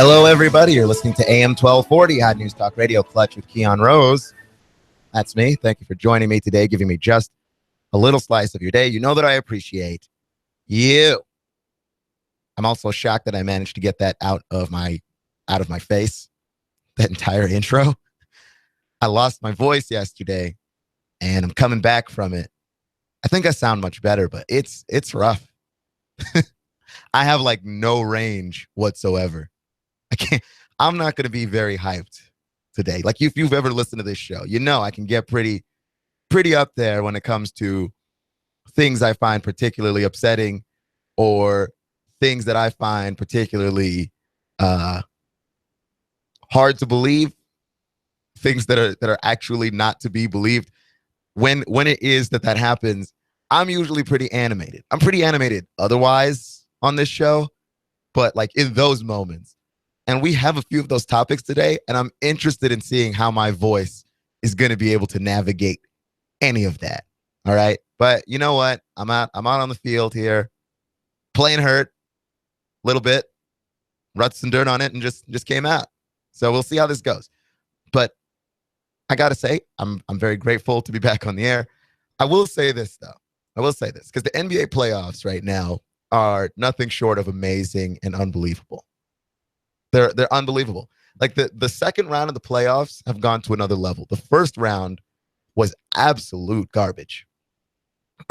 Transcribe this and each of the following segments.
Hello, everybody. You're listening to AM 1240 Hot News Talk Radio Clutch with Keon Rose. That's me. Thank you for joining me today, giving me just a little slice of your day. You know that I appreciate you. I'm also shocked that I managed to get that out of my face, that entire intro. I lost my voice yesterday, and I'm coming back from it. I think I sound much better, but it's rough. I have like no range whatsoever. I'm not going to be very hyped today. Like if you've ever listened to this show, you know I can get pretty up there when it comes to things I find particularly upsetting or things that I find particularly hard to believe, things that are actually not to be believed. When it is that happens, I'm usually pretty animated. I'm pretty animated otherwise on this show, but like in those moments. And we have a few of those topics today, and I'm interested in seeing how my voice is going to be able to navigate any of that. All right. But you know what? I'm out on the field here, playing hurt a little bit, ruts some dirt on it, and just came out. So we'll see how this goes. But I got to say, I'm very grateful to be back on the air. I will say this, though. Because the NBA playoffs right now are nothing short of amazing and unbelievable. They're unbelievable. Like the second round of the playoffs have gone to another level. The first round was absolute garbage.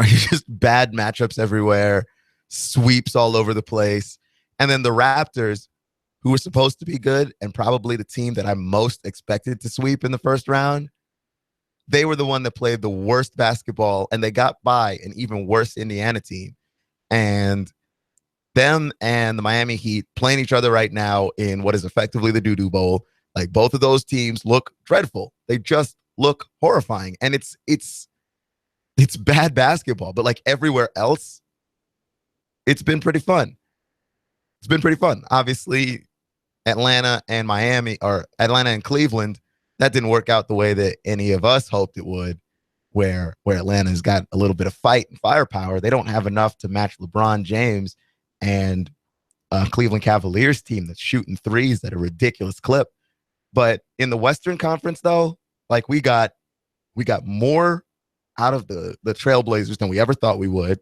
Just bad matchups everywhere, sweeps all over the place. And then the Raptors, who were supposed to be good and probably the team that I most expected to sweep in the first round, they were the one that played the worst basketball, and they got by an even worse Indiana team. And them and the Miami Heat playing each other right now in what is effectively the Doo-Doo Bowl. Like both of those teams look dreadful. They just look horrifying. And it's bad basketball, but like everywhere else, it's been pretty fun. Obviously, Atlanta and Atlanta and Cleveland, that didn't work out the way that any of us hoped it would, where Atlanta's got a little bit of fight and firepower. They don't have enough to match LeBron James and Cleveland Cavaliers team that's shooting threes at a ridiculous clip. But in the Western Conference, though, like we got more out of the Trailblazers than we ever thought we would.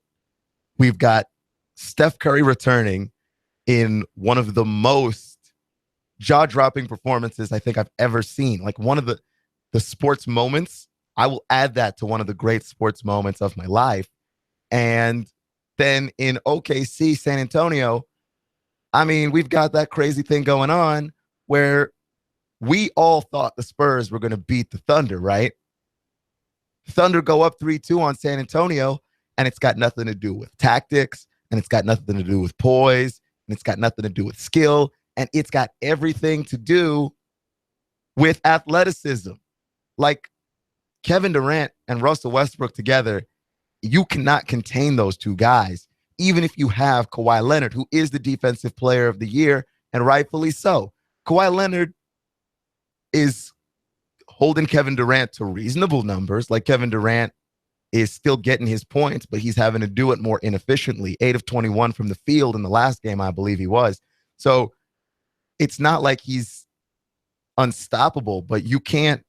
We've got Steph Curry returning in one of the most jaw-dropping performances I think I've ever seen. Like one of the sports moments, I will add that to one of the great sports moments of my life. And then in OKC, San Antonio, I mean, we've got that crazy thing going on where we all thought the Spurs were going to beat the Thunder, right? Thunder go up 3-2 on San Antonio, and it's got nothing to do with tactics, and it's got nothing to do with poise, and it's got nothing to do with skill, and it's got everything to do with athleticism. Like Kevin Durant and Russell Westbrook together, you cannot contain those two guys, even if you have Kawhi Leonard, who is the defensive player of the year, and rightfully so. Kawhi Leonard is holding Kevin Durant to reasonable numbers. Like Kevin Durant is still getting his points, but he's having to do it more inefficiently. 8 of 21 from the field in the last game, I believe he was. So it's not like he's unstoppable, but you can't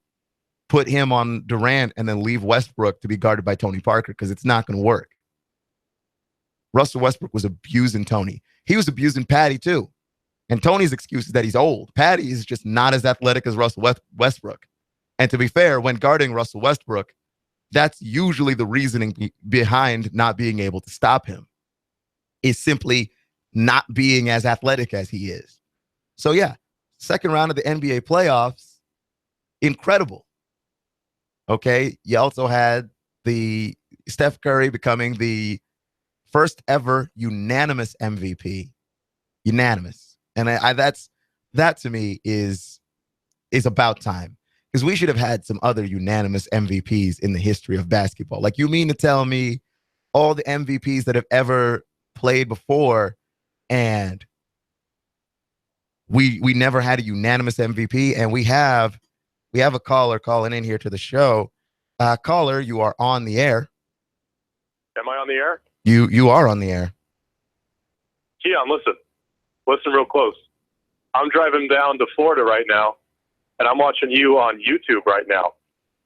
put him on Durant and then leave Westbrook to be guarded by Tony Parker because it's not going to work. Russell Westbrook was abusing Tony. He was abusing Patty too. And Tony's excuse is that he's old. Patty is just not as athletic as Russell Westbrook. And to be fair, when guarding Russell Westbrook, that's usually the reasoning behind not being able to stop him, is simply not being as athletic as he is. So yeah, second round of the NBA playoffs, incredible. Okay, you also had the Steph Curry becoming the first ever unanimous MVP. Unanimous. And that to me is about time. Because we should have had some other unanimous MVPs in the history of basketball. Like, you mean to tell me all the MVPs that have ever played before, and we never had a unanimous MVP? And we have a caller calling in here to the show. Caller, you are on the air. Am I on the air? You are on the air. Keon, listen real close. I'm driving down to Florida right now, and I'm watching you on YouTube right now.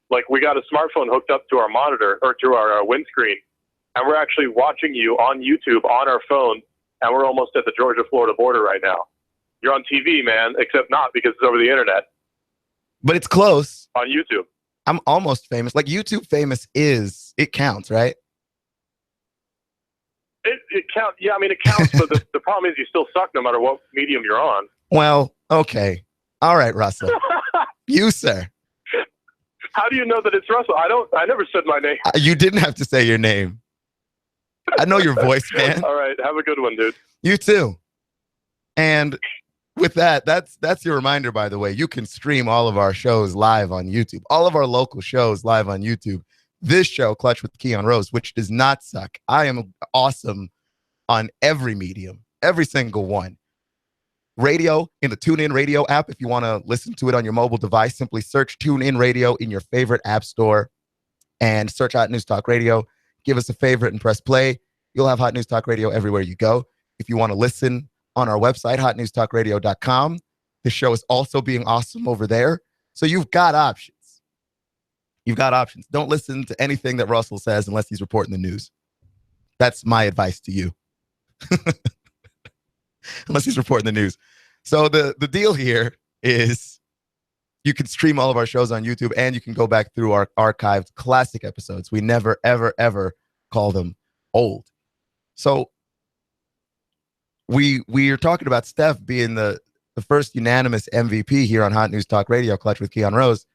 Like, we got a smartphone hooked up to our monitor or to our windscreen, and we're actually watching you on YouTube on our phone, and we're almost at the Georgia-Florida border right now. You're on TV, man, except not because it's over the internet. But it's close. On YouTube. I'm almost famous. Like, YouTube famous it counts, right? It counts. Yeah, I mean, it counts, but the problem is you still suck no matter what medium you're on. Well, okay. All right, Russell. You, sir. How do you know that it's Russell? I never said my name. You didn't have to say your name. I know your voice, man. All right. Have a good one, dude. You too. And with that, that's your reminder, by the way. You can stream all of our shows live on YouTube. All of our local shows live on YouTube. This show, Clutch with Keon Rose, which does not suck. I am awesome on every medium, every single one. Radio in the TuneIn Radio app. If you want to listen to it on your mobile device, simply search TuneIn Radio in your favorite app store and search Hot News Talk Radio. Give us a favorite and press play. You'll have Hot News Talk Radio everywhere you go. If you want to listen on our website, hotnewstalkradio.com, the show is also being awesome over there. So you've got options. You've got options. Don't listen to anything that Russell says unless he's reporting the news. That's my advice to you. Unless he's reporting the news. So the deal here is you can stream all of our shows on YouTube, and you can go back through our archived classic episodes. We never, ever, ever call them old. So we are talking about Steph being the first unanimous MVP here on Hot News Talk Radio, Clutch with Keon Rose.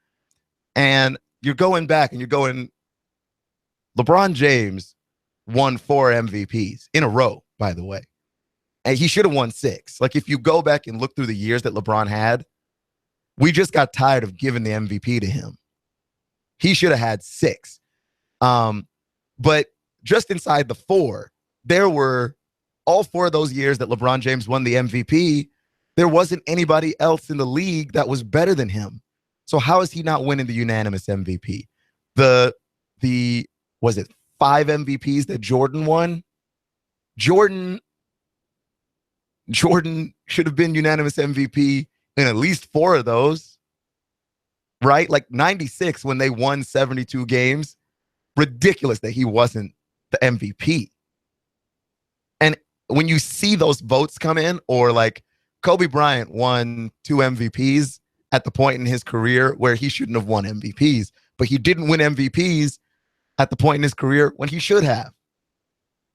And you're going back and you're going, LeBron James won 4 MVPs in a row, by the way. And he should have won 6. Like, if you go back and look through the years that LeBron had, we just got tired of giving the MVP to him. He should have had 6. But just inside the 4, there were all 4 of those years that LeBron James won the MVP. There wasn't anybody else in the league that was better than him. So how is he not winning the unanimous MVP? Was it 5 MVPs that Jordan won? Jordan should have been unanimous MVP in at least 4 of those, right? Like 96 when they won 72 games. Ridiculous that he wasn't the MVP. And when you see those votes come in, or like Kobe Bryant won 2 MVPs at the point in his career where he shouldn't have won MVPs, but he didn't win MVPs at the point in his career when he should have.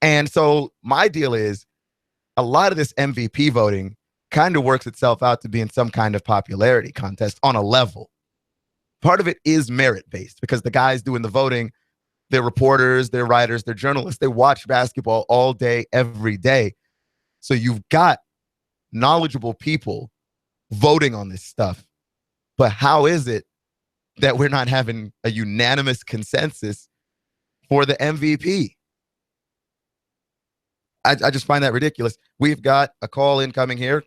And so my deal is, a lot of this MVP voting kind of works itself out to be in some kind of popularity contest on a level. Part of it is merit-based because the guys doing the voting, they're reporters, they're writers, they're journalists. They watch basketball all day, every day. So you've got knowledgeable people voting on this stuff. But how is it that we're not having a unanimous consensus for the MVP? I just find that ridiculous. We've got a call incoming here.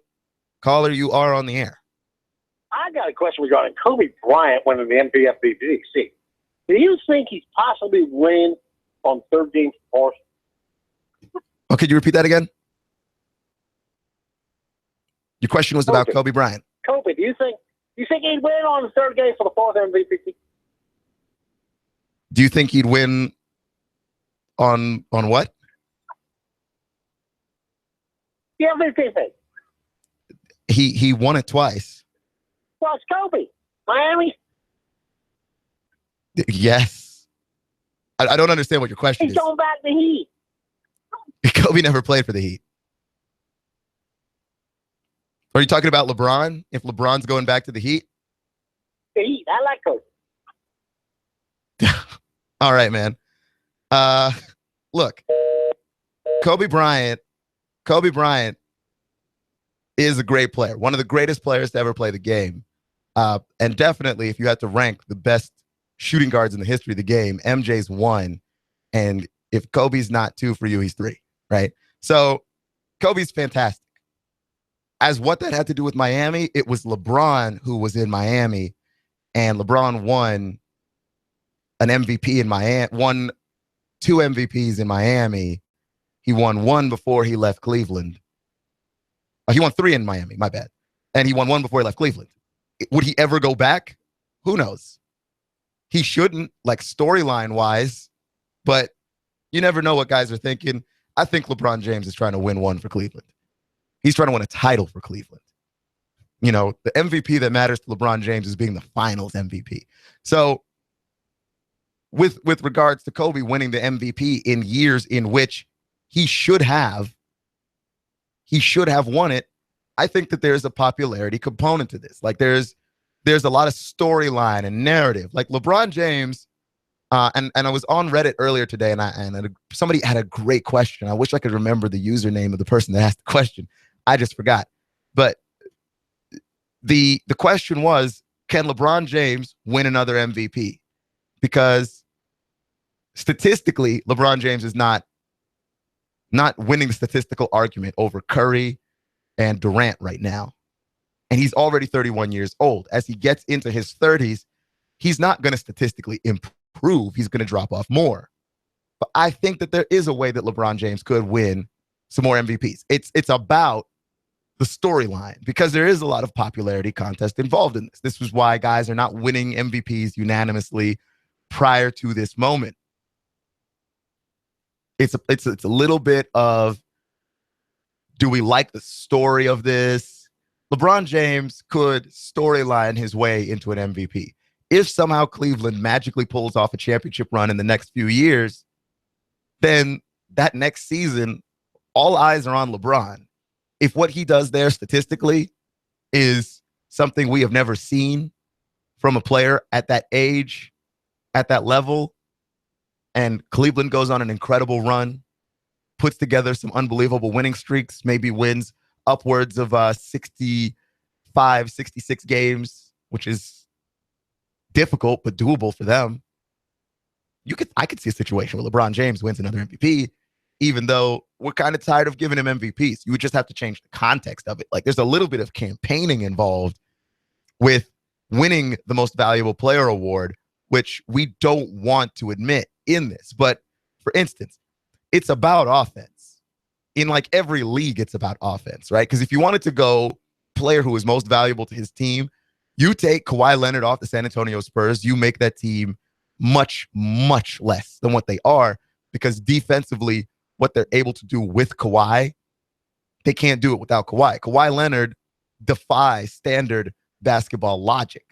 Caller, you are on the air. I got a question regarding Kobe Bryant winning the MVP. See, do you think he's possibly winning on 13th horse? Oh, could you repeat that again? Your question was about Kobe Bryant. Kobe, do you think he'd win on the third game for the 4th MVP? Do you think he'd win on what? The MVP thing. He won it twice. Well, it's Kobe. Miami. Yes. I don't understand what your question is. He's going back to the Heat. Kobe never played for the Heat. Are you talking about LeBron? If LeBron's going back to the Heat? The Heat. I like Kobe. All right, man. Look, Kobe Bryant is a great player. One of the greatest players to ever play the game. And definitely, if you had to rank the best shooting guards in the history of the game, MJ's 1. And if Kobe's not 2 for you, he's 3, right? So Kobe's fantastic. As what that had to do with Miami, it was LeBron who was in Miami, and LeBron won an MVP in Miami, won 2 MVPs in Miami. He won 1 before he left Cleveland. He won 3 in Miami, my bad. And he won one before he left Cleveland. Would he ever go back? Who knows? He shouldn't, like storyline wise, but you never know what guys are thinking. I think LeBron James is trying to win one for Cleveland. He's trying to win a title for Cleveland. You know, the MVP that matters to LeBron James is being the finals MVP. So with regards to Kobe winning the MVP in years in which he should have won it, I think that there's a popularity component to this. Like there's a lot of storyline and narrative. Like LeBron James, and I was on Reddit earlier today, and somebody had a great question. I wish I could remember the username of the person that asked the question. I just forgot. But the question was, can LeBron James win another MVP? Because statistically, LeBron James is not winning the statistical argument over Curry and Durant right now. And he's already 31 years old. As he gets into his 30s, he's not going to statistically improve. He's going to drop off more. But I think that there is a way that LeBron James could win some more MVPs. It's about the storyline, because there is a lot of popularity contest involved in this. This was why guys are not winning MVPs unanimously prior to this moment. It's a little bit of, do we like the story of this? LeBron James could storyline his way into an MVP. If somehow Cleveland magically pulls off a championship run in the next few years, then that next season, all eyes are on LeBron. If what he does there statistically is something we have never seen from a player at that age, at that level, and Cleveland goes on an incredible run, puts together some unbelievable winning streaks, maybe wins upwards of 65, 66 games, which is difficult but doable for them. I could see a situation where LeBron James wins another MVP, even though we're kind of tired of giving him MVPs. You would just have to change the context of it. Like there's a little bit of campaigning involved with winning the most valuable player award, which we don't want to admit in this. But for instance, it's about offense. In like every league, it's about offense, right? Because if you wanted to go player who is most valuable to his team, you take Kawhi Leonard off the San Antonio Spurs, you make that team much, much less than what they are, because defensively, what they're able to do with Kawhi, they can't do it without Kawhi. Kawhi Leonard defies standard basketball logic.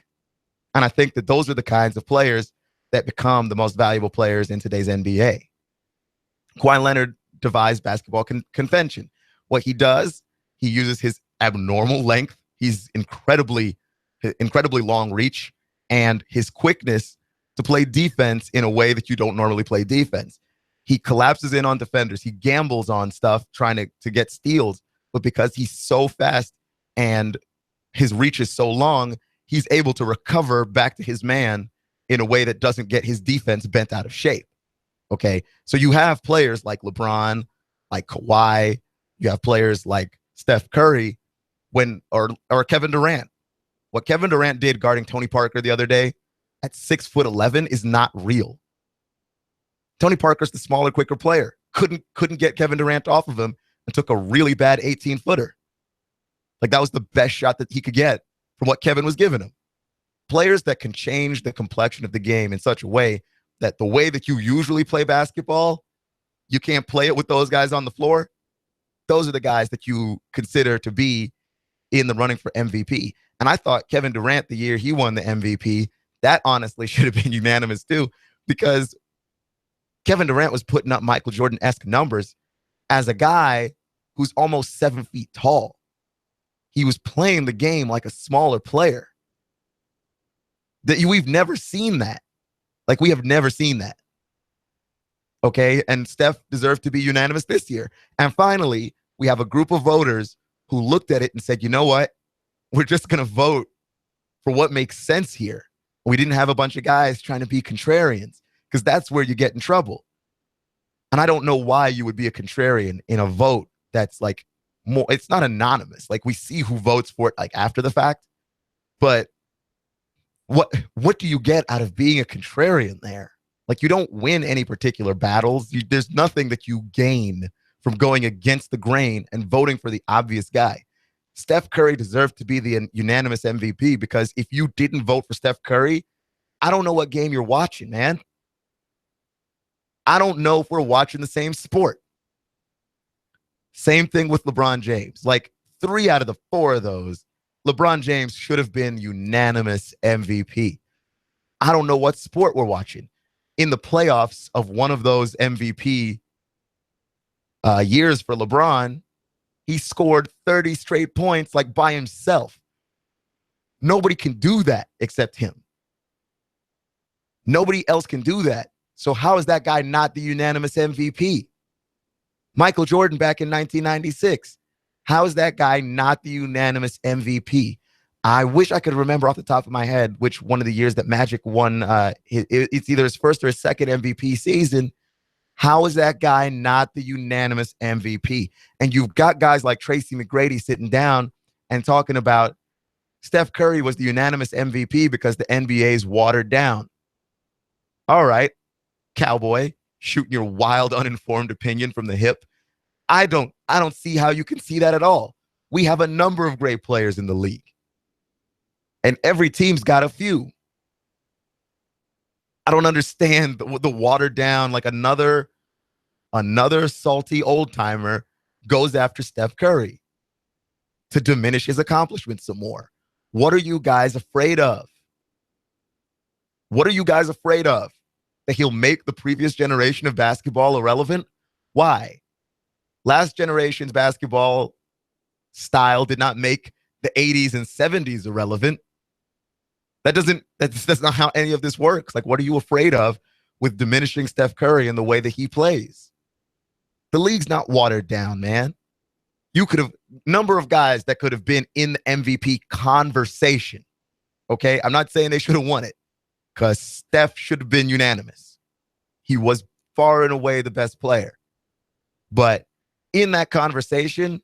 And I think that those are the kinds of players that become the most valuable players in today's NBA. Kawhi Leonard defies basketball convention. What he does, he uses his abnormal length. He's incredibly long reach, and his quickness to play defense in a way that you don't normally play defense. He collapses in on defenders. He gambles on stuff trying to get steals, but because he's so fast and his reach is so long, he's able to recover back to his man in a way that doesn't get his defense bent out of shape. Okay, so you have players like LeBron, like Kawhi, you have players like Steph Curry, or Kevin Durant. What Kevin Durant did guarding Tony Parker the other day at 6'11" is not real. Tony Parker's the smaller, quicker player. Couldn't get Kevin Durant off of him and took a really bad 18-footer. Like that was the best shot that he could get from what Kevin was giving him. Players that can change the complexion of the game in such a way that the way that you usually play basketball, you can't play it with those guys on the floor. Those are the guys that you consider to be in the running for MVP. And I thought Kevin Durant, the year he won the MVP, that honestly should have been unanimous too, because Kevin Durant was putting up Michael Jordan-esque numbers as a guy who's almost 7 feet tall. He was playing the game like a smaller player. We've never seen that. Like, we have never seen that. Okay, and Steph deserved to be unanimous this year. And finally, we have a group of voters who looked at it and said, you know what? We're just going to vote for what makes sense here. We didn't have a bunch of guys trying to be contrarians, because that's where you get in trouble. And I don't know why you would be a contrarian in a vote that's like more, it's not anonymous. Like, we see who votes for it like after the fact, but what do you get out of being a contrarian there? Like, you don't win any particular battles. There's nothing that you gain from going against the grain and voting for the obvious guy. Steph Curry deserved to be the unanimous MVP, because if you didn't vote for Steph Curry, I don't know what game you're watching, man. I don't know if we're watching the same sport. Same thing with LeBron James. Like 3 out of the 4 of those, LeBron James should have been unanimous MVP. I don't know what sport we're watching. In the playoffs of one of those MVP years for LeBron, he scored 30 straight points like by himself. Nobody can do that except him. Nobody else can do that. So how is that guy not the unanimous MVP? Michael Jordan back in 1996. How is that guy not the unanimous MVP? I wish I could remember off the top of my head which one of the years that Magic won. It's either his first or his second MVP season. How is that guy not the unanimous MVP? And you've got guys like Tracy McGrady sitting down and talking about Steph Curry was the unanimous MVP because the NBA's watered down. All right, cowboy, shooting your wild, uninformed opinion from the hip. I don't see how you can see that at all. We have a number of great players in the league, and every team's got a few. I don't understand the watered down, like another salty old timer goes after Steph Curry to diminish his accomplishments some more. What are you guys afraid of? What are you guys afraid of? That he'll make the previous generation of basketball irrelevant? Why? Last generation's basketball style did not make the 80s and 70s irrelevant. That's not how any of this works. Like, what are you afraid of with diminishing Steph Curry and the way that he plays? The league's not watered down, man. You could have number of guys that could have been in the MVP conversation. Okay, I'm not saying they should have won it, because Steph should have been unanimous. He was far and away the best player. But in that conversation,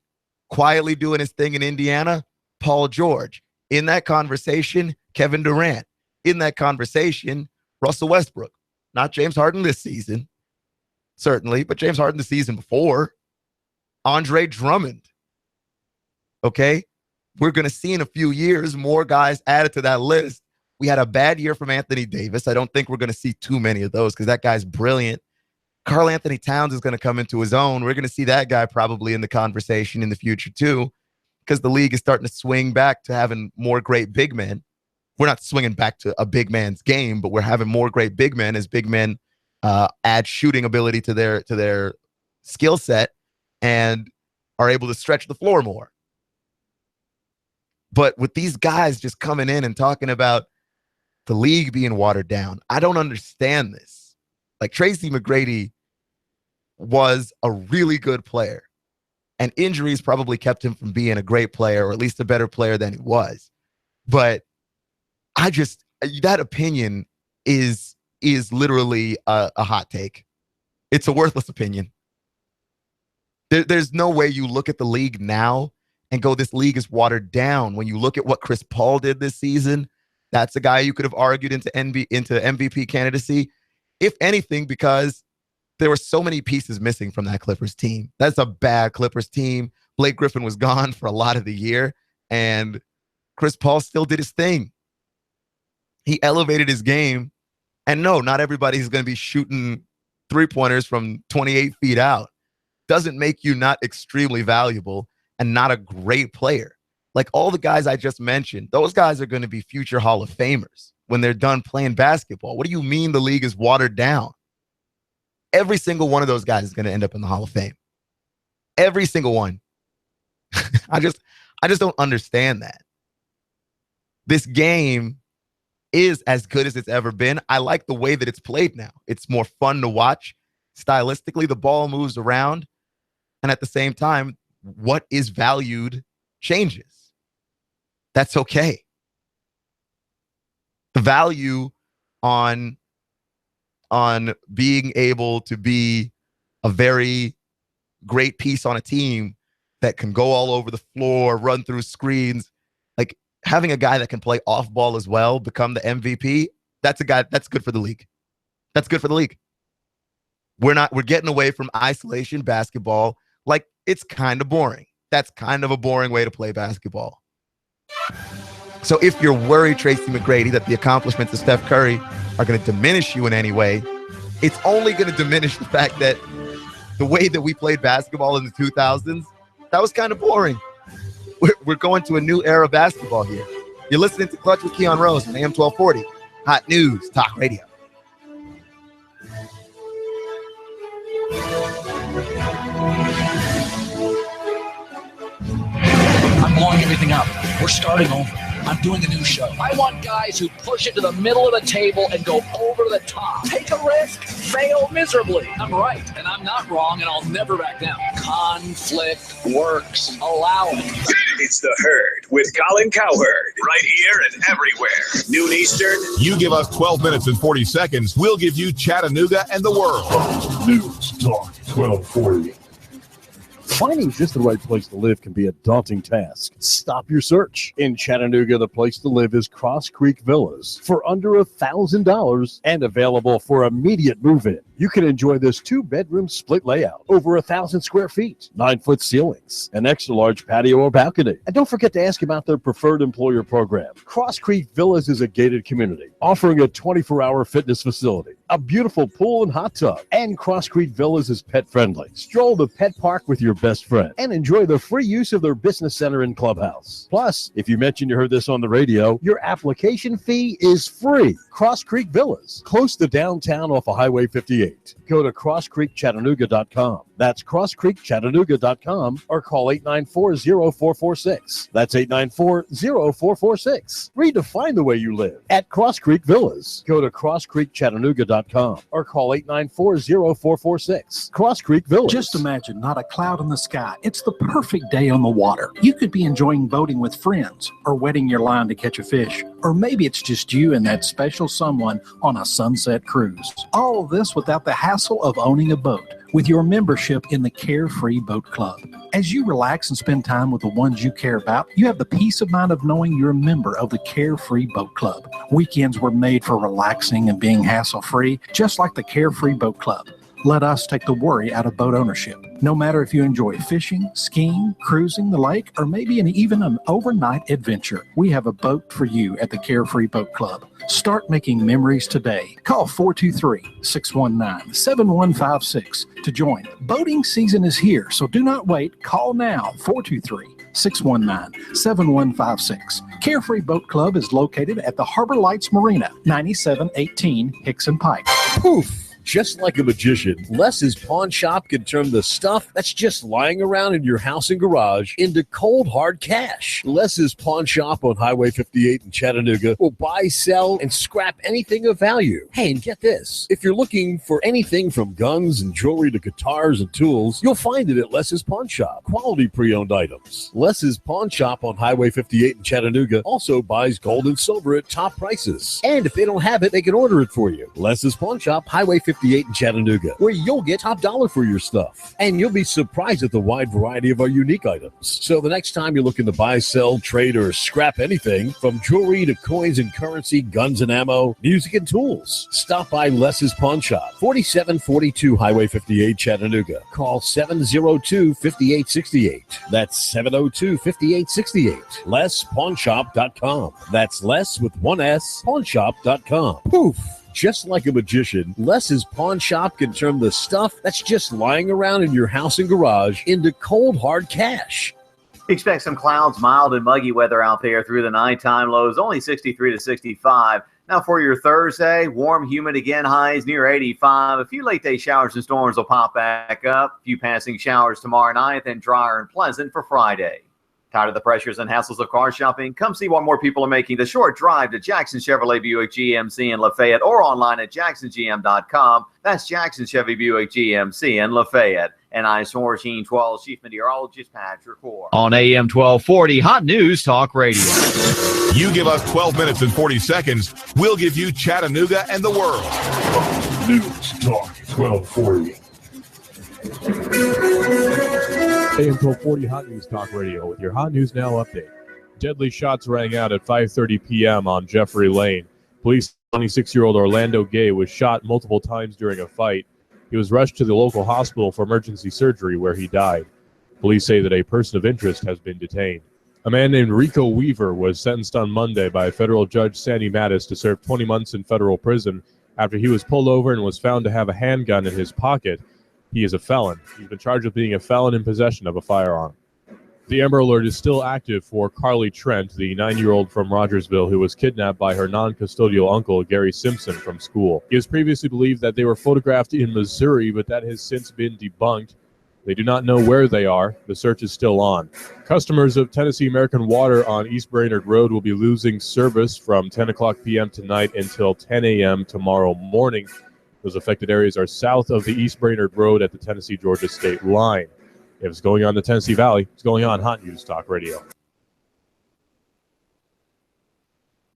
quietly doing his thing in Indiana, Paul George. In that conversation, Kevin Durant. In that conversation, Russell Westbrook. Not James Harden this season, certainly, but James Harden the season before. Andre Drummond. Okay? We're going to see in a few years more guys added to that list. We had a bad year from Anthony Davis. I don't think we're going to see too many of those because that guy's brilliant. Karl Anthony Towns is going to come into his own. We're going to see that guy probably in the conversation in the future too, because the league is starting to swing back to having more great big men. We're not swinging back to a big man's game, but we're having more great big men as big men add shooting ability to their skill set and are able to stretch the floor more. But with these guys just coming in and talking about the league being watered down, I don't understand this. Like, Tracy McGrady was a really good player, and injuries probably kept him from being a great player, or at least a better player than he was. But that opinion is literally a hot take. It's a worthless opinion. There's no way you look at the league now and go, this league is watered down. When you look at what Chris Paul did this season, that's a guy you could have argued into MVP candidacy, if anything, because there were so many pieces missing from that Clippers team. That's a bad Clippers team. Blake Griffin was gone for a lot of the year, and Chris Paul still did his thing. He elevated his game, and no, not everybody's going to be shooting three-pointers from 28 feet out. Doesn't make you not extremely valuable and not a great player. Like all the guys I just mentioned, those guys are going to be future Hall of Famers when they're done playing basketball. What do you mean the league is watered down? Every single one of those guys is going to end up in the Hall of Fame. Every single one. I just don't understand that. This game is as good as it's ever been. I like the way that it's played now. It's more fun to watch. Stylistically, the ball moves around. And at the same time, what is valued changes. That's okay. The value on being able to be a very great piece on a team that can go all over the floor, run through screens, like having a guy that can play off ball as well, become the MVP, that's a guy that's good for the league. That's good for the league. We're getting away from isolation basketball. Like, it's kind of boring. that's kind of a boring way to play basketball. So if you're worried, Tracy McGrady, that the accomplishments of Steph Curry are going to diminish you in any way, it's only going to diminish the fact that the way that we played basketball in the 2000s, that was kind of boring. We're going to a new era of basketball here. You're listening to Clutch with Keon Rose on AM 1240. Hot News Talk Radio. I'm blowing everything up. We're starting over. I'm doing a new show. I want guys who push it to the middle of the table and go over the top. Take a risk, fail miserably. I'm right, and I'm not wrong, and I'll never back down. Conflict works. Allow it. It's The Herd with Colin Cowherd. Right here and everywhere. Noon Eastern. You give us 12 minutes and 40 seconds. We'll give you Chattanooga and the world. News Talk 1240. Finding just the right place to live can be a daunting task. Stop your search. In Chattanooga, the place to live is Cross Creek Villas for under $1,000 and available for immediate move-in. You can enjoy this 2-bedroom split layout, over 1,000 square feet, 9-foot ceilings, an extra large patio or balcony. And don't forget to ask about their preferred employer program. Cross Creek Villas is a gated community offering a 24-hour fitness facility, a beautiful pool and hot tub, and Cross Creek Villas is pet friendly. Stroll the pet park with your best friend and enjoy the free use of their business center and clubhouse. Plus, if you mention you heard this on the radio, your application fee is free. Cross Creek Villas, close to downtown off of Highway 58. Go to crosscreekchattanooga.com. That's crosscreekchattanooga.com or call 894-0446. That's 894-0446. Redefine the way you live at Cross Creek Villas. Go to crosscreekchattanooga.com or call 894-0446. Cross Creek Villas. Just imagine not a cloud in the sky. It's the perfect day on the water. You could be enjoying boating with friends or wetting your line to catch a fish. Or maybe it's just you and that special someone on a sunset cruise. All of this without the hassle of owning a boat with your membership in the Carefree Boat Club. As you relax and spend time with the ones you care about, you have the peace of mind of knowing you're a member of the Carefree Boat Club. Weekends were made for relaxing and being hassle-free, just like the Carefree Boat Club. Let us take the worry out of boat ownership. No matter if you enjoy fishing, skiing, cruising the lake, or maybe even an overnight adventure, we have a boat for you at the Carefree Boat Club. Start making memories today. Call 423-619-7156 to join. Boating season is here, so do not wait. Call now, 423-619-7156. Carefree Boat Club is located at the Harbor Lights Marina, 9718 Hickson Pike. Poof! Just like a magician, Les's Pawn Shop can turn the stuff that's just lying around in your house and garage into cold, hard cash. Les's Pawn Shop on Highway 58 in Chattanooga will buy, sell, and scrap anything of value. Hey, and get this. If you're looking for anything from guns and jewelry to guitars and tools, you'll find it at Les's Pawn Shop. Quality pre-owned items. Les's Pawn Shop on Highway 58 in Chattanooga also buys gold and silver at top prices. And if they don't have it, they can order it for you. Les's Pawn Shop, Highway 58 in Chattanooga, where you'll get top dollar for your stuff. And you'll be surprised at the wide variety of our unique items. So the next time you're looking to buy, sell, trade, or scrap anything, from jewelry to coins and currency, guns and ammo, music and tools, stop by Les's Pawn Shop, 4742 Highway 58, Chattanooga. Call 702-5868. That's 702-5868. LesPawnShop.com. That's Les with one S, pawnshop.com. Poof! Just like a magician, Les's Pawn Shop can turn the stuff that's just lying around in your house and garage into cold, hard cash. Expect some clouds, mild and muggy weather out there through the nighttime. Lows only 63 to 65. Now for your Thursday, warm, humid again, highs near 85. A few late day showers and storms will pop back up. A few passing showers tomorrow night, then drier and pleasant for Friday. Tired of the pressures and hassles of car shopping? Come see what more people are making the short drive to Jackson Chevrolet Buick GMC in Lafayette or online at jacksongm.com. That's Jackson Chevy Buick GMC in Lafayette. And I'm 1412 Chief Meteorologist Patrick Orr. On AM 1240, Hot News Talk Radio. You give us 12 minutes and 40 seconds, we'll give you Chattanooga and the world. News Talk 1240. AM 1240 Hot News Talk Radio with your Hot News Now update. Deadly shots rang out at 5:30 p.m. on Jeffrey Lane. Police 26-year-old Orlando Gay was shot multiple times during a fight. He was rushed to the local hospital for emergency surgery where he died. Police say that a person of interest has been detained. A man named Rico Weaver was sentenced on Monday by federal judge Sandy Mattis to serve 20 months in federal prison after he was pulled over and was found to have a handgun in his pocket. He is a felon. He's been charged with being a felon in possession of a firearm. The Amber Alert is still active for Carly Trent, the 9-year-old from Rogersville who was kidnapped by her non-custodial uncle, Gary Simpson, from school. It was previously believed that they were photographed in Missouri, but that has since been debunked. They do not know where they are. The search is still on. Customers of Tennessee American Water on East Brainerd Road will be losing service from 10 o'clock p.m. tonight until 10 a.m. tomorrow morning. Those affected areas are south of the East Brainerd Road at the Tennessee-Georgia state line. If it's going on in the Tennessee Valley, it's going on Hot News Talk Radio.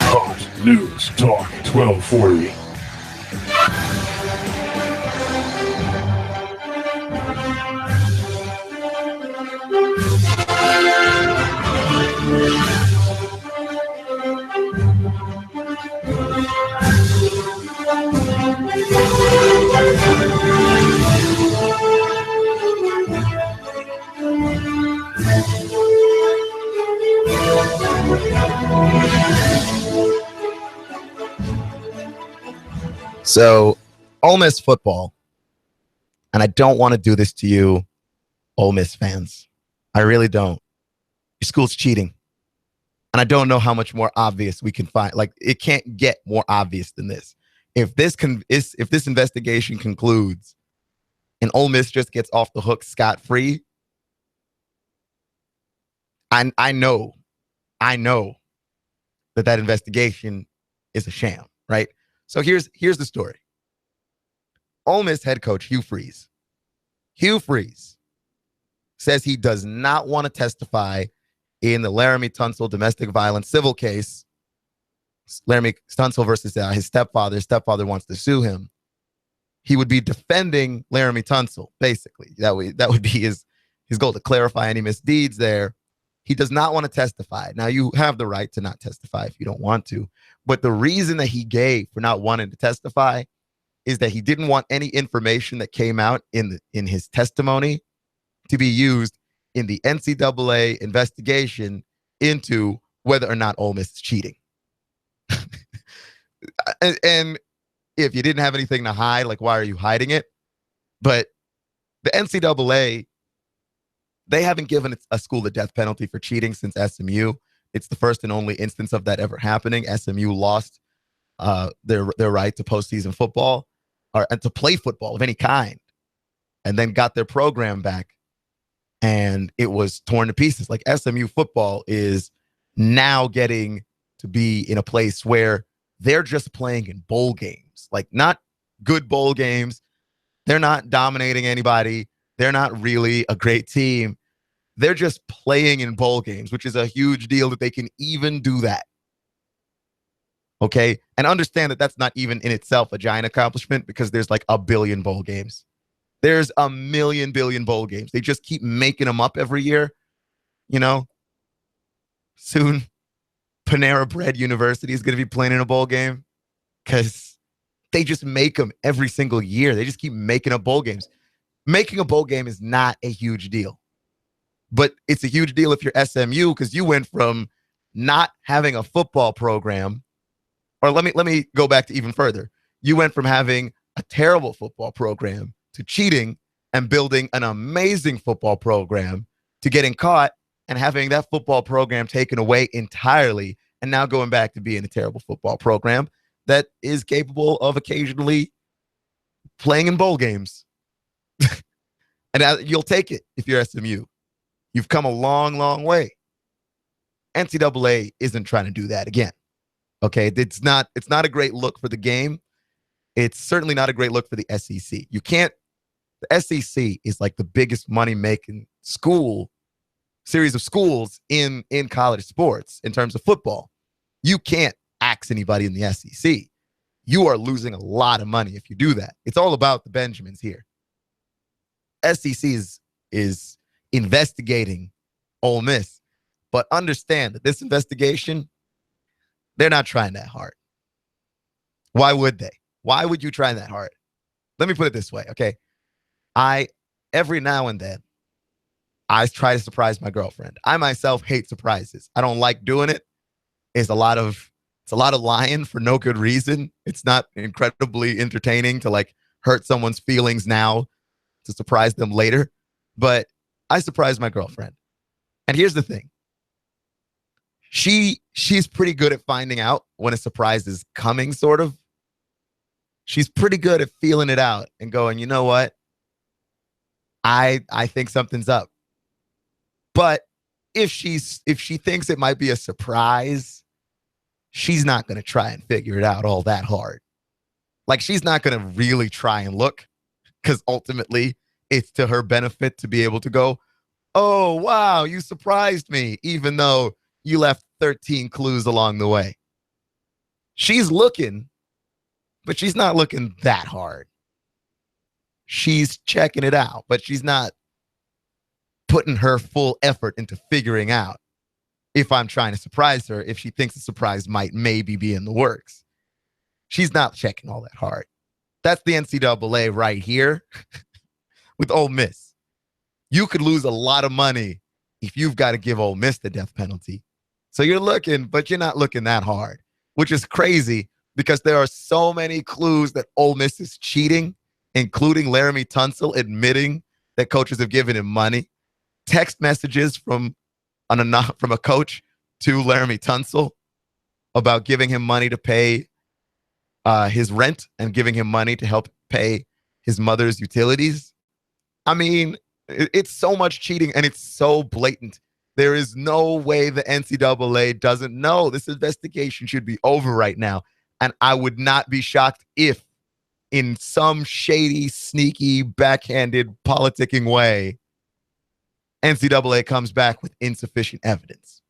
Hot News Talk 1240. So, Ole Miss football, and I don't want to do this to you, Ole Miss fans. I really don't. Your school's cheating. And I don't know how much more obvious we can find. Like, it can't get more obvious than this. If this investigation concludes and Ole Miss just gets off the hook scot-free, I know that investigation is a sham, right? So here's the story. Ole Miss head coach Hugh Freeze says he does not want to testify in the Laramie Tunsil domestic violence civil case. Laramie Tunsil versus his stepfather. His stepfather wants to sue him. He would be defending Laramie Tunsil, basically. That would be his goal, to clarify any misdeeds there. He does not want to testify. Now, you have the right to not testify if you don't want to. But the reason that he gave for not wanting to testify is that he didn't want any information that came out in his testimony to be used in the NCAA investigation into whether or not Ole Miss is cheating. and if you didn't have anything to hide, like, why are you hiding it? But the NCAA, they haven't given a school the death penalty for cheating since SMU. It's the first and only instance of that ever happening. SMU lost their right to postseason football and to play football of any kind, and then got their program back, and it was torn to pieces. Like, SMU football is now getting to be in a place where they're just playing in bowl games, like not good bowl games. They're not dominating anybody. They're not really a great team. They're just playing in bowl games, which is a huge deal that they can even do that. Okay? And understand that that's not even in itself a giant accomplishment, because there's like a billion bowl games. There's a billion bowl games. They just keep making them up every year. You know, soon Panera Bread University is going to be playing in a bowl game because they just make them every single year. They just keep making up bowl games. Making a bowl game is not a huge deal, but it's a huge deal if you're SMU, because you went from not having a football program, or let me go back to even further. You went from having a terrible football program to cheating and building an amazing football program to getting caught and having that football program taken away entirely, and now going back to being a terrible football program that is capable of occasionally playing in bowl games. And you'll take it if you're SMU. You've come a long, long way. NCAA isn't trying to do that again. Okay, it's not a great look for the game. It's certainly not a great look for the SEC. The SEC is like the biggest money-making series of schools in college sports in terms of football. You can't axe anybody in the SEC. You are losing a lot of money if you do that. It's all about the Benjamins here. SEC is investigating Ole Miss, but understand that this investigation, they're not trying that hard. Why would they? Why would you try that hard? Let me put it this way, okay? Every now and then, I try to surprise my girlfriend. I myself hate surprises. I don't like doing it. It's a lot of lying for no good reason. It's not incredibly entertaining to like hurt someone's feelings now to surprise them later. But I surprise my girlfriend. And here's the thing. She's pretty good at finding out when a surprise is coming, sort of. She's pretty good at feeling it out and going, you know what? I think something's up. But if she thinks it might be a surprise, she's not going to try and figure it out all that hard. Like, she's not going to really try and look, because ultimately it's to her benefit to be able to go, oh, wow, you surprised me, even though you left 13 clues along the way. She's looking, but she's not looking that hard. She's checking it out, but she's not putting her full effort into figuring out if I'm trying to surprise her, if she thinks a surprise might maybe be in the works. She's not checking all that hard. That's the NCAA right here with Ole Miss. You could lose a lot of money if you've got to give Ole Miss the death penalty. So you're looking, but you're not looking that hard, which is crazy because there are so many clues that Ole Miss is cheating, including Laramie Tunsil admitting that coaches have given him money. Text messages from a coach to Laramie Tunsil about giving him money to pay his rent and giving him money to help pay his mother's utilities. I mean, it's so much cheating and it's so blatant. There is no way the NCAA doesn't know. This investigation should be over right now. And I would not be shocked if in some shady, sneaky, backhanded, politicking way, NCAA comes back with insufficient evidence.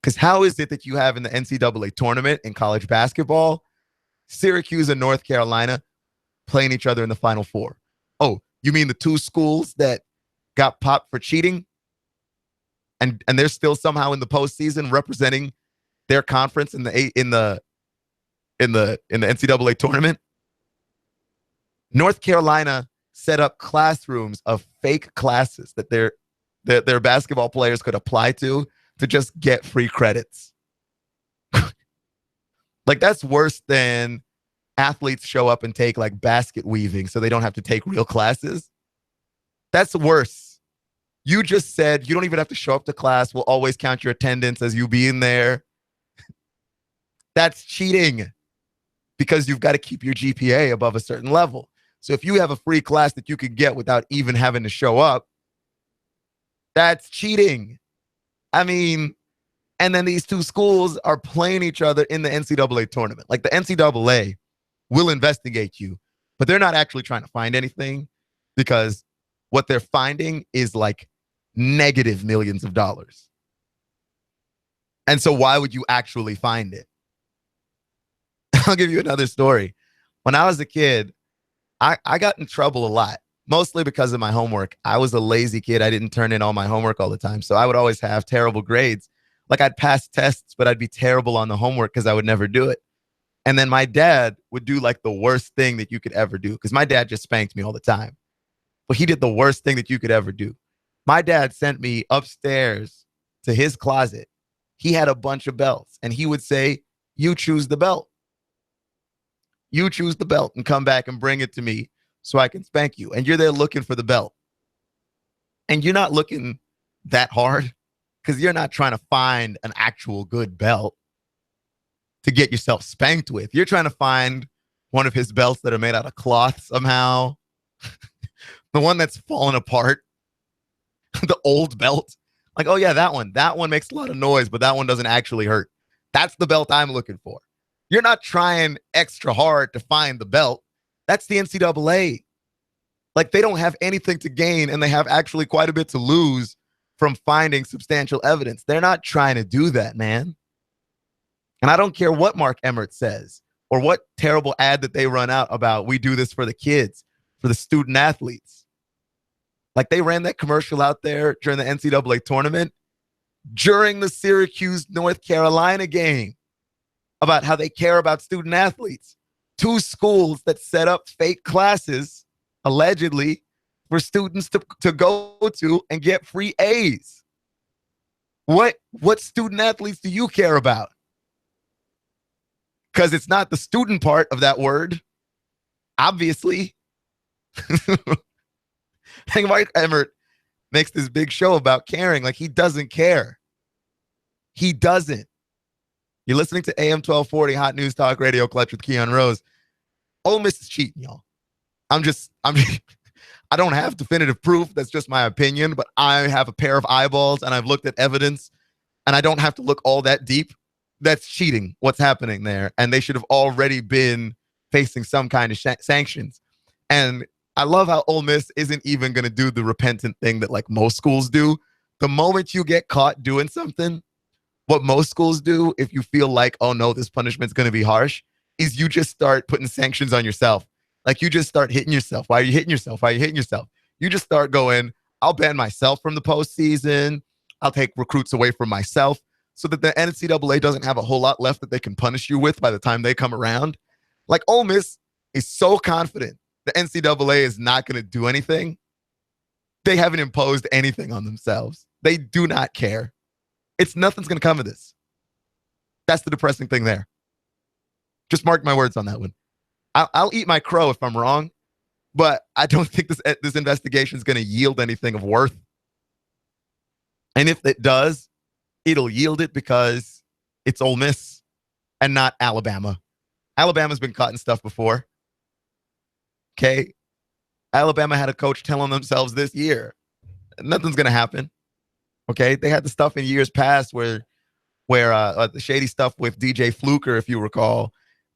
Because how is it that you have in the NCAA tournament in college basketball, Syracuse and North Carolina playing each other in the Final Four? Oh, you mean the two schools that got popped for cheating? And they're still somehow in the postseason representing their conference in the NCAA tournament? North Carolina set up classrooms of fake classes that their basketball players could apply to just get free credits. Like, that's worse than athletes show up and take like basket weaving so they don't have to take real classes. That's worse. You just said you don't even have to show up to class. We'll always count your attendance as you being there. That's cheating because you've got to keep your GPA above a certain level. So if you have a free class that you could get without even having to show up, that's cheating. I mean, and then these two schools are playing each other in the NCAA tournament. Like, the NCAA will investigate you, but they're not actually trying to find anything because what they're finding is like negative millions of dollars. And so why would you actually find it? I'll give you another story. When I was a kid, I got in trouble a lot, mostly because of my homework. I was a lazy kid. I didn't turn in all my homework all the time. So I would always have terrible grades. Like, I'd pass tests, but I'd be terrible on the homework because I would never do it. And then my dad would do like the worst thing that you could ever do, because my dad just spanked me all the time. But he did the worst thing that you could ever do. My dad sent me upstairs to his closet. He had a bunch of belts, and he would say, you choose the belt. You choose the belt and come back and bring it to me so I can spank you. And you're there looking for the belt. And you're not looking that hard because you're not trying to find an actual good belt to get yourself spanked with. You're trying to find one of his belts that are made out of cloth somehow. The one that's fallen apart. The old belt. Like, oh yeah, that one. That one makes a lot of noise, but that one doesn't actually hurt. That's the belt I'm looking for. You're not trying extra hard to find the belt. That's the NCAA. Like, they don't have anything to gain, and they have actually quite a bit to lose from finding substantial evidence. They're not trying to do that, man. And I don't care what Mark Emmert says or what terrible ad that they run out about, we do this for the kids, for the student athletes. Like, they ran that commercial out there during the NCAA tournament, during the Syracuse, North Carolina game, about how they care about student athletes. Two schools that set up fake classes, allegedly, for students to go to and get free A's. What student athletes do you care about? Because it's not the student part of that word, obviously. Mike Emmert makes this big show about caring. Like, he doesn't care. He doesn't. You're listening to AM 1240 Hot News Talk Radio Clutch with Keon Rose. Ole Miss is cheating, y'all. I don't have definitive proof. That's just my opinion, but I have a pair of eyeballs and I've looked at evidence and I don't have to look all that deep. That's cheating, what's happening there. And they should have already been facing some kind of sanctions. And I love how Ole Miss isn't even going to do the repentant thing that like most schools do. The moment you get caught doing something, what most schools do, if you feel like, oh no, this punishment's going to be harsh, is you just start putting sanctions on yourself. Like, you just start hitting yourself. Why are you hitting yourself? Why are you hitting yourself? You just start going, I'll ban myself from the postseason. I'll take recruits away from myself so that the NCAA doesn't have a whole lot left that they can punish you with by the time they come around. Like, Ole Miss is so confident the NCAA is not going to do anything. They haven't imposed anything on themselves. They do not care. Nothing's going to come of this. That's the depressing thing there. Just mark my words on that one. I'll eat my crow if I'm wrong, but I don't think this investigation is going to yield anything of worth. And if it does, it'll yield it because it's Ole Miss and not Alabama. Alabama's been caught in stuff before. Okay? Alabama had a coach telling themselves this year, nothing's going to happen. Okay? They had the stuff in years past where the shady stuff with DJ Fluker, if you recall,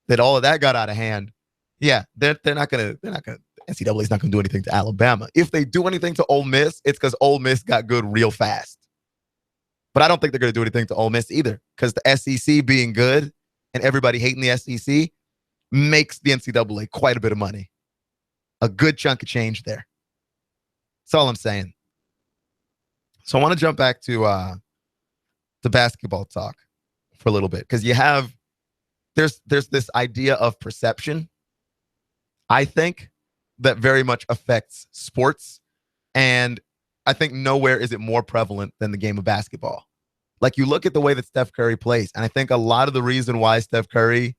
that all of that got out of hand. Yeah, they're not gonna NCAA's not gonna do anything to Alabama. If they do anything to Ole Miss, it's because Ole Miss got good real fast. But I don't think they're gonna do anything to Ole Miss either, because the SEC being good and everybody hating the SEC makes the NCAA quite a bit of money. A good chunk of change there. That's all I'm saying. So I want to jump back to basketball talk for a little bit, because there's this idea of perception, I think, that very much affects sports. And I think nowhere is it more prevalent than the game of basketball. Like, you look at the way that Steph Curry plays, and I think a lot of the reason why Steph Curry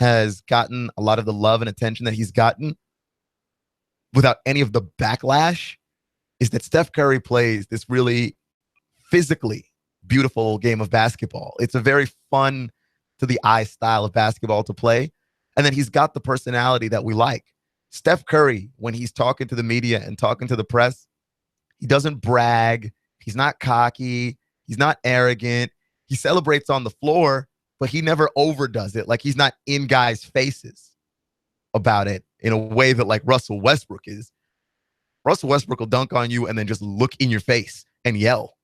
has gotten a lot of the love and attention that he's gotten without any of the backlash is that Steph Curry plays this really physically beautiful game of basketball. It's a very fun to the eye style of basketball to play. And then he's got the personality that we like. Steph Curry, when he's talking to the media and talking to the press, he doesn't brag. He's not cocky. He's not arrogant. He celebrates on the floor, but he never overdoes it. Like, he's not in guys' faces about it in a way that like Russell Westbrook is. Russell Westbrook will dunk on you and then just look in your face and yell.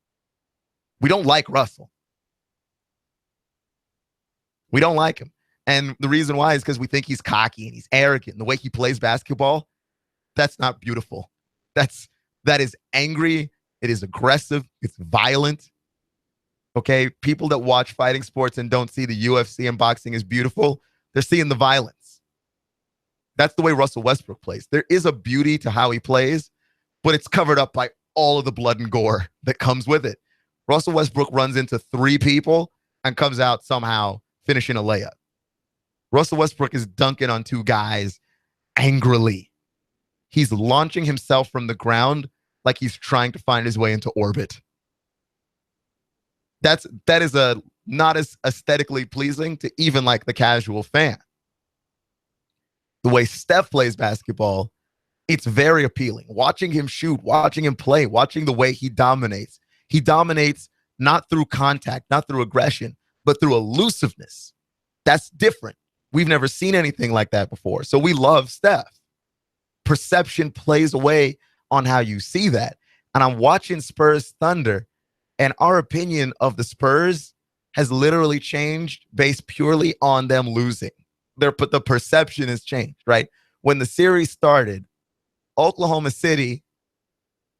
We don't like Russell. We don't like him. And the reason why is because we think he's cocky and he's arrogant. And the way he plays basketball, that's not beautiful. That is angry. It is aggressive. It's violent. Okay? People that watch fighting sports and don't see the UFC and boxing as beautiful, they're seeing the violence. That's the way Russell Westbrook plays. There is a beauty to how he plays, but it's covered up by all of the blood and gore that comes with it. Russell Westbrook runs into 3 people and comes out somehow finishing a layup. Russell Westbrook is dunking on 2 guys angrily. He's launching himself from the ground like he's trying to find his way into orbit. That is not as aesthetically pleasing to even like the casual fan. The way Steph plays basketball, it's very appealing. Watching him shoot, watching him play, watching the way he dominates. He dominates not through contact, not through aggression, but through elusiveness. That's different. We've never seen anything like that before. So we love Steph. Perception plays away on how you see that. And I'm watching Spurs Thunder, and our opinion of the Spurs has literally changed based purely on them losing. The perception has changed, right? When the series started, Oklahoma City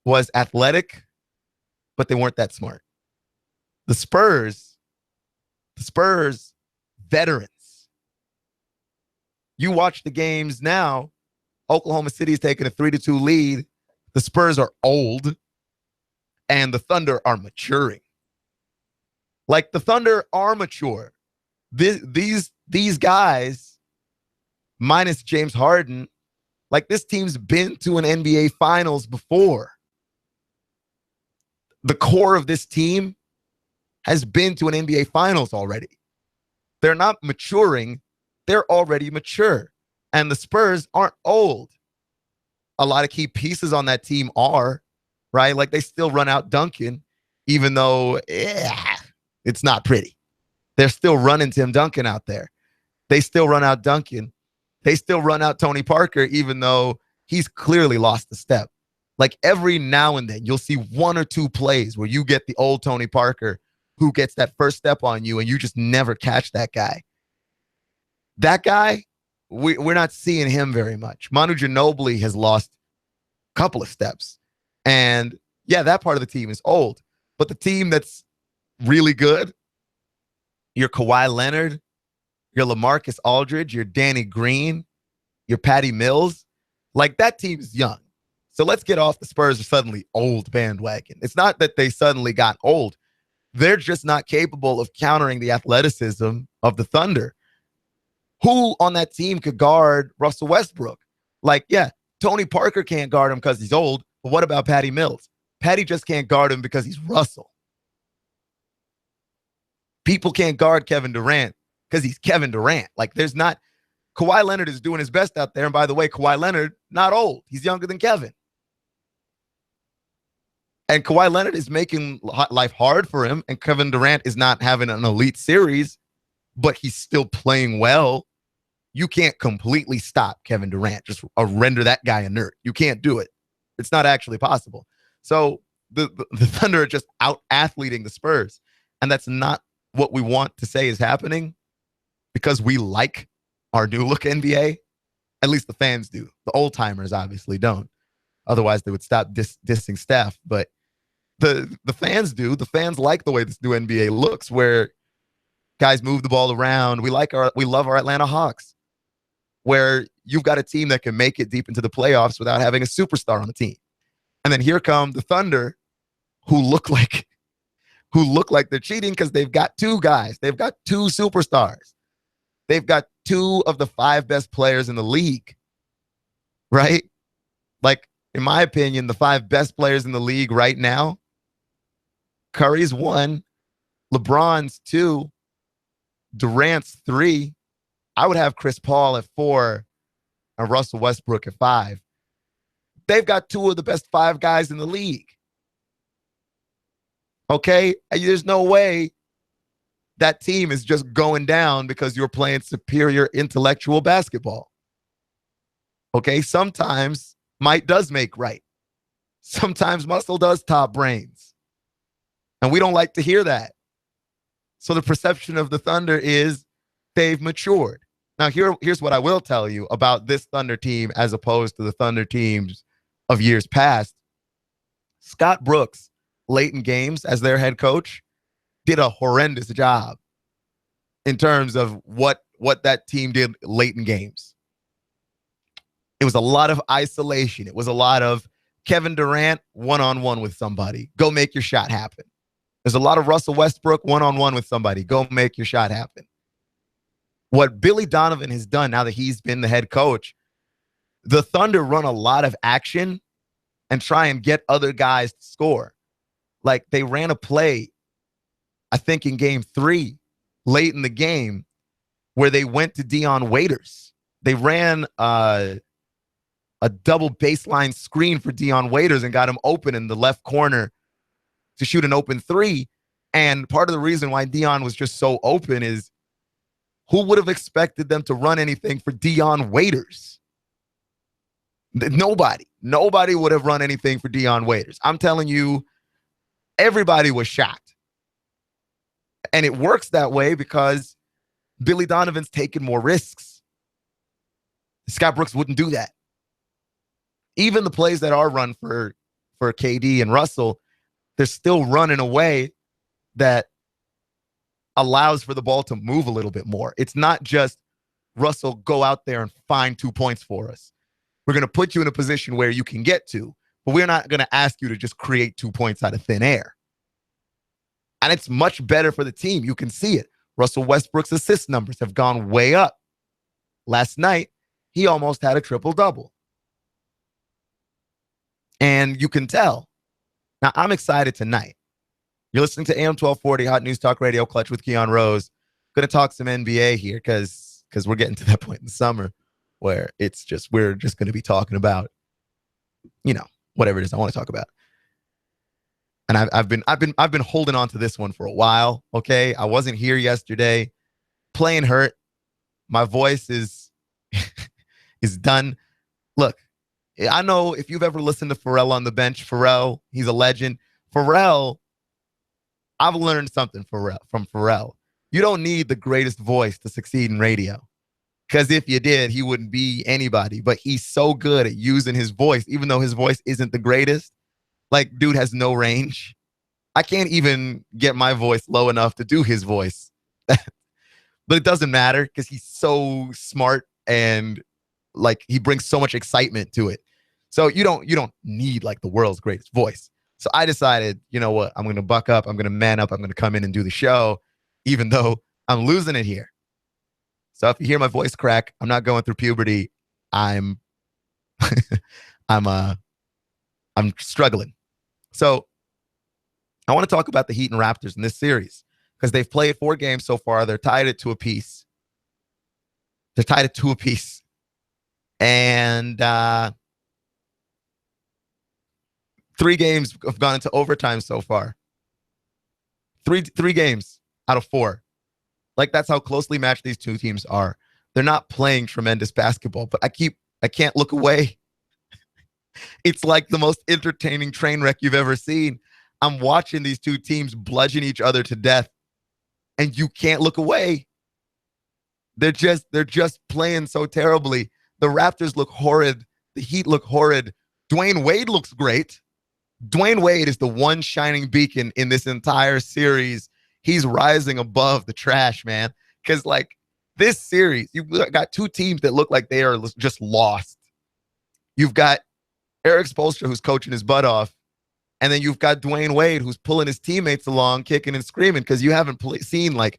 was athletic, but they weren't that smart. The Spurs, veterans. You watch the games now, Oklahoma City is taking a 3-2 lead, the Spurs are old and the Thunder are maturing. Like, the Thunder are mature. These guys, minus James Harden, like, this team's been to an NBA Finals before. The core of this team has been to an NBA Finals already. They're not maturing. They're already mature. And the Spurs aren't old. A lot of key pieces on that team are, right? Like, they still run out Duncan, even though it's not pretty. They're still running Tim Duncan out there. They still run out Duncan. They still run out Tony Parker, even though he's clearly lost a step. Like, every now and then, you'll see one or two plays where you get the old Tony Parker who gets that first step on you, and you just never catch that guy. That guy, we're not seeing him very much. Manu Ginobili has lost a couple of steps. And, yeah, that part of the team is old. But the team that's really good, your Kawhi Leonard, your LaMarcus Aldridge, your Danny Green, your Patty Mills, like, that team's young. So let's get off the Spurs are suddenly old bandwagon. It's not that they suddenly got old. They're just not capable of countering the athleticism of the Thunder. Who on that team could guard Russell Westbrook? Like, yeah, Tony Parker can't guard him because he's old, but what about Patty Mills? Patty just can't guard him because he's Russell. People can't guard Kevin Durant because he's Kevin Durant. Like, there's not... Kawhi Leonard is doing his best out there, and by the way, Kawhi Leonard, not old. He's younger than Kevin. And Kawhi Leonard is making life hard for him, and Kevin Durant is not having an elite series, but he's still playing well. You can't completely stop Kevin Durant, just render that guy inert. You can't do it. It's not actually possible. So the Thunder are just out-athleting the Spurs, and that's not what we want to say is happening because we like our new-look NBA. At least the fans do. The old-timers obviously don't. Otherwise, they would stop dissing Steph. But the fans do. The fans like the way this new NBA looks, where guys move the ball around. We love our Atlanta Hawks, where you've got a team that can make it deep into the playoffs without having a superstar on the team. And then here come the Thunder, who look like they're cheating because they've got two guys. They've got two superstars. They've got two of the 5 best players in the league, right? Like, in my opinion, the 5 best players in the league right now, Curry's 1, LeBron's 2, Durant's 3. I would have Chris Paul at 4 and Russell Westbrook at 5. They've got 2 of the best 5 guys in the league. Okay? There's no way that team is just going down because you're playing superior intellectual basketball. Okay? Sometimes might does make right. Sometimes muscle does top brains. And we don't like to hear that. So the perception of the Thunder is they've matured. Now, here's what I will tell you about this Thunder team as opposed to the Thunder teams of years past. Scott Brooks, late in games as their head coach, did a horrendous job in terms of what that team did late in games. It was a lot of isolation. It was a lot of Kevin Durant one-on-one with somebody. Go make your shot happen. There's a lot of Russell Westbrook one-on-one with somebody. Go make your shot happen. What Billy Donovan has done now that he's been the head coach, the Thunder run a lot of action and try and get other guys to score. Like, they ran a play, I think in game 3, late in the game, where they went to Dion Waiters. They ran a double baseline screen for Dion Waiters and got him open in the left corner to shoot an open 3. And part of the reason why Dion was just so open is who would have expected them to run anything for Dion Waiters? Nobody. Nobody would have run anything for Dion Waiters. I'm telling you, everybody was shocked. And it works that way because Billy Donovan's taken more risks. Scott Brooks wouldn't do that. Even the plays that are run for KD and Russell, they're still run in a way that allows for the ball to move a little bit more. It's not just, Russell, go out there and find 2 points for us. We're going to put you in a position where you can get 2, but we're not going to ask you to just create 2 points out of thin air. And it's much better for the team. You can see it. Russell Westbrook's assist numbers have gone way up. Last night, he almost had a triple-double. And you can tell. Now, I'm excited tonight. You're listening to AM 1240, Hot News Talk Radio, Clutch with Keon Rose. Going to talk some NBA here because we're getting to that point in the summer where we're just going to be talking about, whatever it is I want to talk about. And I've been holding on to this one for a while. Okay, I wasn't here yesterday, playing hurt. My voice is done. Look, I know if you've ever listened to Pharrell on the bench, Pharrell, he's a legend. Pharrell, I've learned something from Pharrell. You don't need the greatest voice to succeed in radio. Because if you did, he wouldn't be anybody. But he's so good at using his voice, even though his voice isn't the greatest. Like, dude has no range. I can't even get my voice low enough to do his voice. But it doesn't matter because he's so smart and like he brings so much excitement to it. So you don't need like the world's greatest voice. So I decided, you know what? I'm going to buck up. I'm going to man up. I'm going to come in and do the show, even though I'm losing it here. So if you hear my voice crack, I'm not going through puberty. I'm struggling. So I want to talk about the Heat and Raptors in this series because they've played 4 games so far. They're tied at 2 apiece. And 3 games have gone into overtime so far. Three games out of 4. Like, that's how closely matched these two teams are. They're not playing tremendous basketball, but I can't look away. It's like the most entertaining train wreck you've ever seen. I'm watching these two teams bludgeon each other to death, and you can't look away. They're just playing so terribly. The Raptors look horrid. The Heat look horrid. Dwayne Wade looks great. Dwayne Wade is the one shining beacon in this entire series. He's rising above the trash, man. Because, like, this series, you've got 2 teams that look like they are just lost. You've got Eric Spoelstra, who's coaching his butt off. And then you've got Dwayne Wade, who's pulling his teammates along, kicking and screaming, because you haven't seen, like,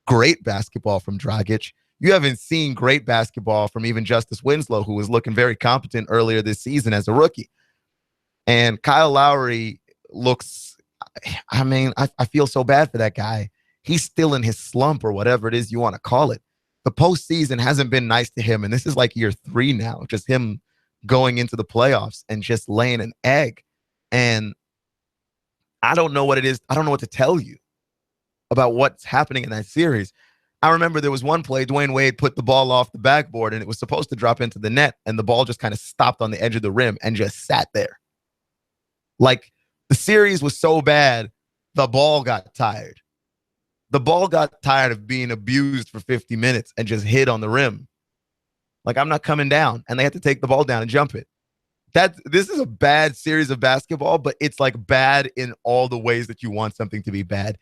great basketball from Dragic. You haven't seen great basketball from even Justice Winslow, who was looking very competent earlier this season as a rookie. And Kyle Lowry looks, I feel so bad for that guy. He's still in his slump or whatever it is you want to call it. The postseason hasn't been nice to him, and this is like year 3 now, just him going into the playoffs and just laying an egg. And I don't know what it is. I don't know what to tell you about what's happening in that series. I remember there was one play, Dwayne Wade put the ball off the backboard, and it was supposed to drop into the net, and the ball just kind of stopped on the edge of the rim and just sat there. Like, the series was so bad, the ball got tired. The ball got tired of being abused for 50 minutes and just hit on the rim. Like, I'm not coming down. And they had to take the ball down and jump it. This is a bad series of basketball, but it's like bad in all the ways that you want something to be bad.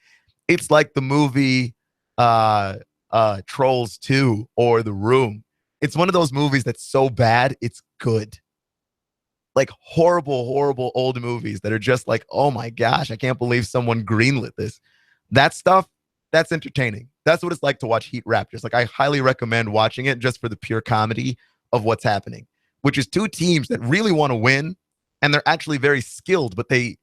It's like the movie Trolls 2 or The Room. It's one of those movies that's so bad, it's good. Like horrible, horrible old movies that are just like, oh my gosh, I can't believe someone greenlit this. That stuff, that's entertaining. That's what it's like to watch Heat Raptors. Like, I highly recommend watching it just for the pure comedy of what's happening, which is 2 teams that really want to win, and they're actually very skilled, but they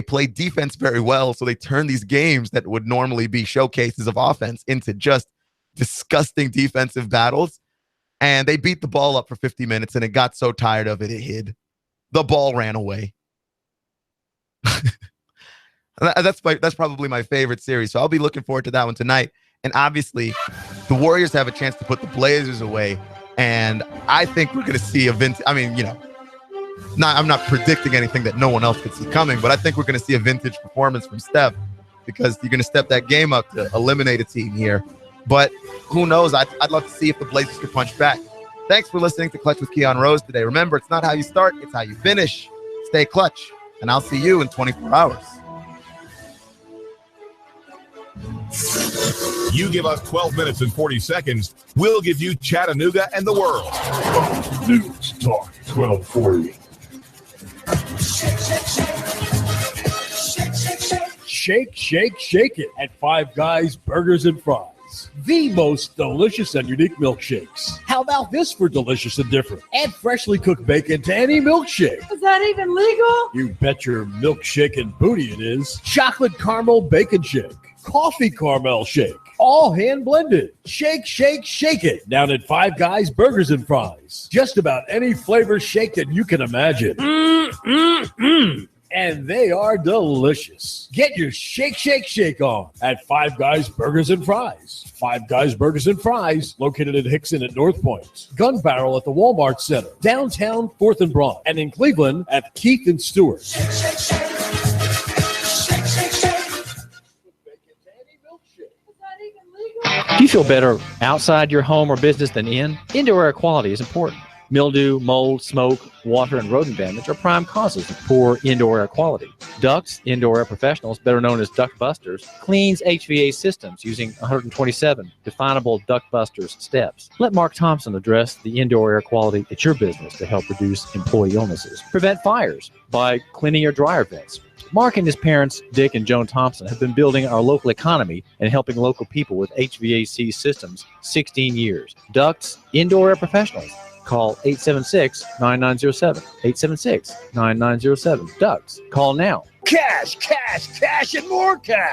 play defense very well, so they turn these games that would normally be showcases of offense into just disgusting defensive battles, and they beat the ball up for 50 minutes, and it got so tired of it, it hid. The ball ran away. That's probably my favorite series, so I'll be looking forward to that one tonight. And obviously, the Warriors have a chance to put the Blazers away, and I think we're going to see a vintage. I mean, I'm not predicting anything that no one else could see coming, but I think we're going to see a vintage performance from Steph because you're going to step that game up to eliminate a team here. But who knows? I'd love to see if the Blazers could punch back. Thanks for listening to Clutch with Keon Rose today. Remember, it's not how you start, it's how you finish. Stay clutch, and I'll see you in 24 hours. You give us 12 minutes and 40 seconds, we'll give you Chattanooga and the world. Fox News Talk 1240. Shake, shake, shake it at Five Guys Burgers and Fries. The most delicious and unique milkshakes. How about this for delicious and different? Add freshly cooked bacon to any milkshake. Is that even legal? You bet your milkshake and booty it is. Chocolate caramel bacon shake. Coffee caramel shake. All hand blended. Shake, shake, shake it. Down at Five Guys Burgers and Fries. Just about any flavor shake that you can imagine. And they are delicious. Get your shake, shake, shake on at Five Guys Burgers and Fries. Five Guys Burgers and Fries, located in Hickson at North Point. Gun Barrel at the Walmart Center. Downtown 4th and Broad. And in Cleveland at Keith and Stewart. Shake, shake, shake. Shake, shake, shake. Is that even legal? Do you feel better outside your home or business than in? Indoor air quality is important. Mildew, mold, smoke, water, and rodent damage are prime causes of poor indoor air quality. Ducts, Indoor Air Professionals, better known as Duct Busters, cleans HVAC systems using 127 definable Duct Busters steps. Let Mark Thompson address the indoor air quality at your business to help reduce employee illnesses. Prevent fires by cleaning your dryer vents. Mark and his parents, Dick and Joan Thompson, have been building our local economy and helping local people with HVAC systems 16 years. Ducts, Indoor Air Professionals. Call 876-9907. 876-9907. Ducks. Call now. Cash, cash, cash, and more cash.